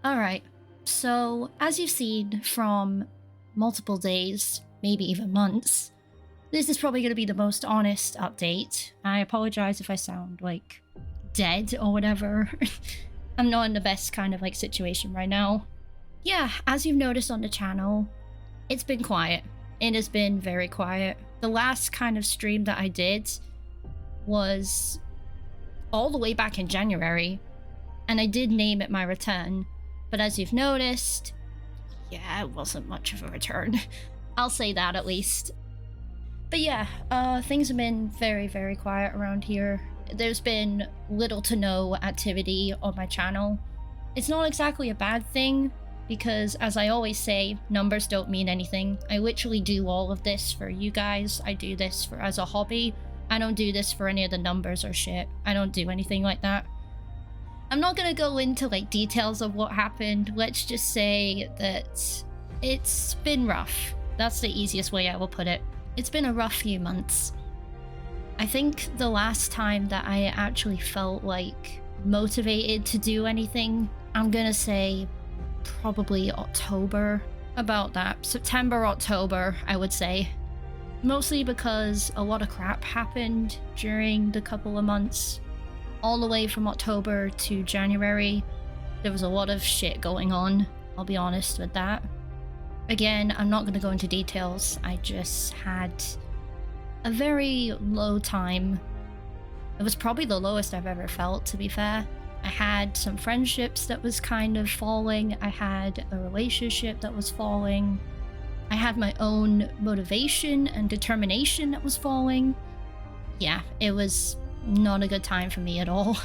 Alright, so as you've seen from multiple days, maybe even months, this is probably going to be the most honest update. I apologize if I sound like dead or whatever. I'm not in the best kind of like situation right now. Yeah, as you've noticed on the channel, it's been quiet. It has been very quiet. The last kind of stream that I did was all the way back in January, and I did name it my return. But as you've noticed, yeah, it wasn't much of a return. I'll say that at least. But yeah, things have been very, very quiet around here. There's been little to no activity on my channel. It's not exactly a bad thing, because as I always say, numbers don't mean anything. I literally do all of this for you guys. I do this as a hobby. I don't do this for any of the numbers or shit. I don't do anything like that. I'm not gonna go into like details of what happened. Let's just say that it's been rough. That's the easiest way I will put it. It's been a rough few months. I think the last time that I actually felt like motivated to do anything, I'm gonna say probably October. About that. September, October, I would say. Mostly because a lot of crap happened during the couple of months. All the way from October to January, there was a lot of shit going on. I'll be honest with that. Again, I'm not going to go into details. I just had a very low time. It was probably the lowest I've ever felt, to be fair. I had some friendships that was kind of falling. I had a relationship that was falling. I had my own motivation and determination that was falling. Yeah, it was not a good time for me at all.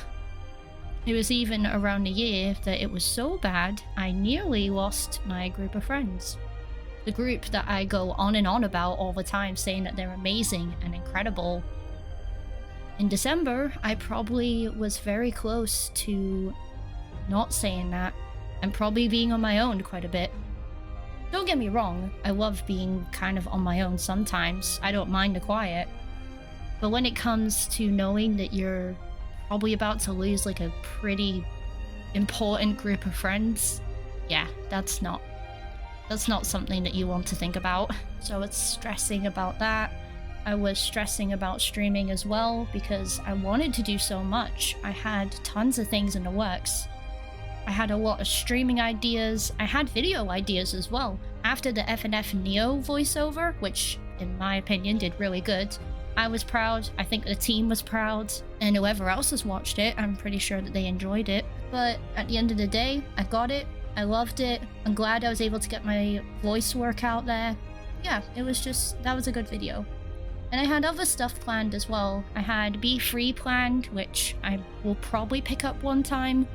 It was even around the year that it was so bad, I nearly lost my group of friends. The group that I go on and on about all the time, saying that they're amazing and incredible. In December, I probably was very close to not saying that, and probably being on my own quite a bit. Don't get me wrong, I love being kind of on my own sometimes. I don't mind the quiet. But when it comes to knowing that you're probably about to lose like a pretty important group of friends, yeah, that's not something that you want to think about. So it's stressing about that. I was stressing about streaming as well because I wanted to do so much. I had tons of things in the works. I had a lot of streaming ideas. I had video ideas as well. After the FNF Neo voiceover, which in my opinion did really good, I was proud. I think the team was proud, and whoever else has watched it, I'm pretty sure that they enjoyed it. But at the end of the day, I got it. I loved it. I'm glad I was able to get my voice work out there. Yeah, it was just, that was a good video. And I had other stuff planned as well. I had Be Free planned, which I will probably pick up one time.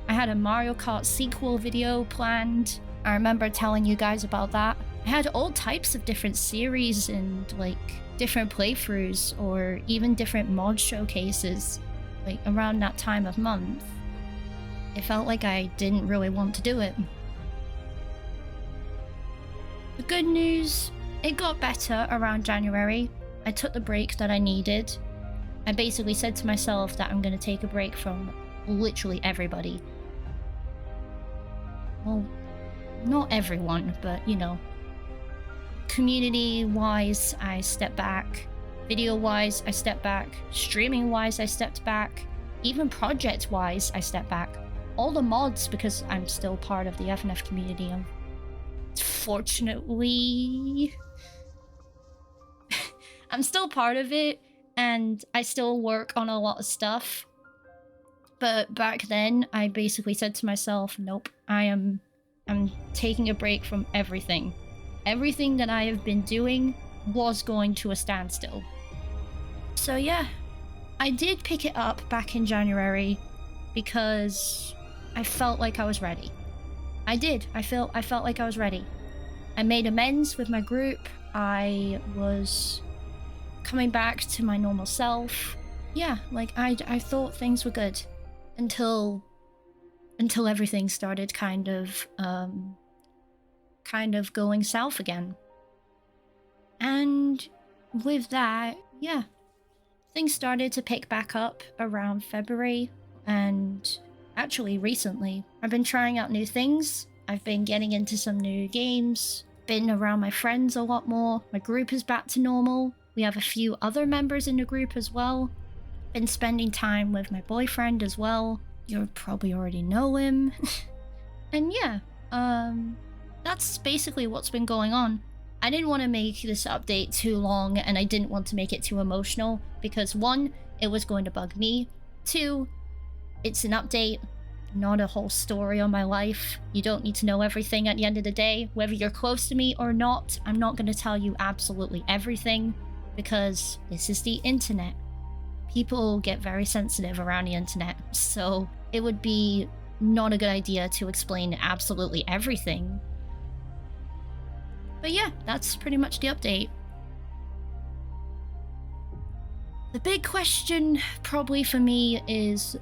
I had a Mario Kart sequel video planned. I remember telling you guys about that. I had all types of different series and like different playthroughs or even different mod showcases like around that time of month. It felt like I didn't really want to do it. The good news, it got better around January. I took the break that I needed. I basically said to myself that I'm going to take a break from literally everybody. Well, not everyone, but you know. Community-wise, I stepped back. Video-wise, I stepped back. Streaming-wise, I stepped back. Even project-wise, I stepped back. All the mods, because I'm still part of the FNF community, unfortunately, I'm still part of it, and I still work on a lot of stuff. But back then, I basically said to myself, nope, I'm taking a break from everything. Everything that I have been doing was going to a standstill. So yeah, I did pick it up back in January because I felt like I was ready. I did. I felt like I was ready. I made amends with my group. I was coming back to my normal self. Yeah, like I thought things were good until everything started kind of going south again. And with that, yeah, things started to pick back up around February, and actually recently. I've been trying out new things. I've been getting into some new games, been around my friends a lot more. My group is back to normal. We have a few other members in the group as well. Been spending time with my boyfriend as well. You probably already know him. And yeah, that's basically what's been going on. I didn't want to make this update too long, and I didn't want to make it too emotional because 1, it was going to bug me. 2, it's an update, not a whole story on my life. You don't need to know everything at the end of the day. Whether you're close to me or not, I'm not going to tell you absolutely everything because this is the internet. People get very sensitive around the internet, so it would be not a good idea to explain absolutely everything. But yeah, that's pretty much the update. The big question probably for me is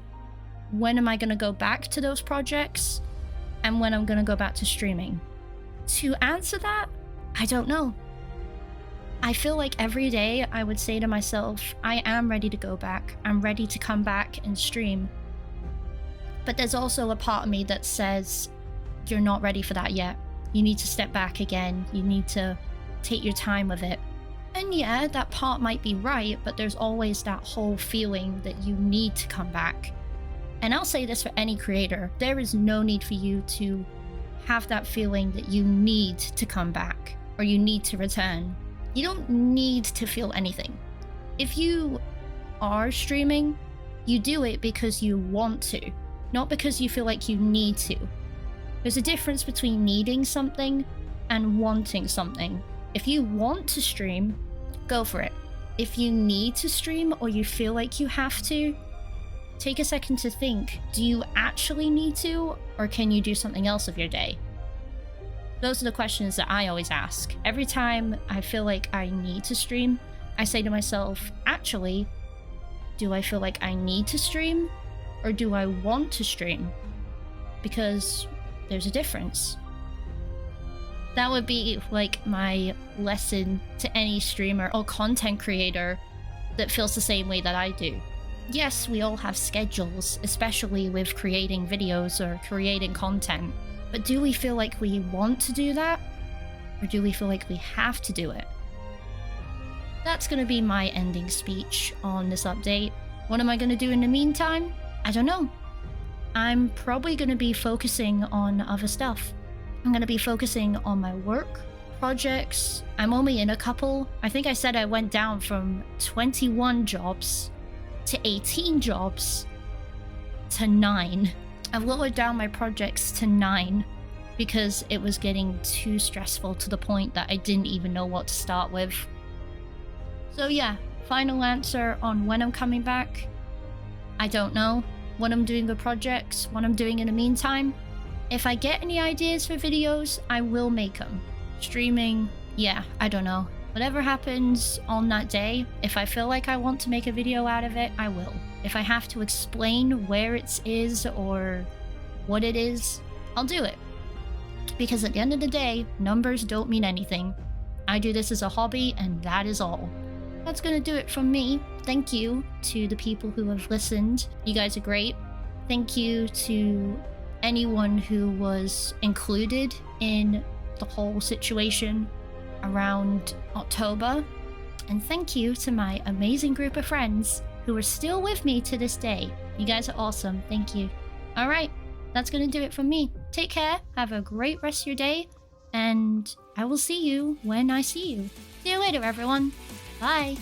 when am I going to go back to those projects and when I'm going to go back to streaming? To answer that, I don't know. I feel like every day I would say to myself, I am ready to go back. I'm ready to come back and stream. But there's also a part of me that says, you're not ready for that yet. You need to step back again. You need to take your time with it. And yeah, that part might be right, but there's always that whole feeling that you need to come back. And I'll say this for any creator, there is no need for you to have that feeling that you need to come back or you need to return. You don't need to feel anything. If you are streaming, you do it because you want to, not because you feel like you need to. There's a difference between needing something and wanting something. If you want to stream, go for it. If you need to stream or you feel like you have to, take a second to think, do you actually need to, or can you do something else with your day? Those are the questions that I always ask. Every time I feel like I need to stream, I say to myself, actually, do I feel like I need to stream, or do I want to stream? Because there's a difference. That would be like my lesson to any streamer or content creator that feels the same way that I do. Yes, we all have schedules, especially with creating videos or creating content, but do we feel like we want to do that? Or do we feel like we have to do it? That's going to be my ending speech on this update. What am I going to do in the meantime? I don't know. I'm probably going to be focusing on other stuff. I'm going to be focusing on my work, projects. I'm only in a couple. I think I said I went down from 21 jobs to 18 jobs to 9. I've lowered down my projects to 9 because it was getting too stressful to the point that I didn't even know what to start with. So yeah, final answer on when I'm coming back. I don't know. What I'm doing with projects, what I'm doing in the meantime. If I get any ideas for videos, I will make them. Streaming, yeah, I don't know. Whatever happens on that day, if I feel like I want to make a video out of it, I will. If I have to explain where it is or what it is, I'll do it. Because at the end of the day, numbers don't mean anything. I do this as a hobby, and that is all. That's gonna do it from me. Thank you to the people who have listened. You guys are great. Thank you to anyone who was included in the whole situation around October. And thank you to my amazing group of friends who are still with me to this day. You guys are awesome. Thank you. All right, that's gonna do it from me. Take care. Have a great rest of your day. And I will see you when I see you. See you later, everyone. Bye.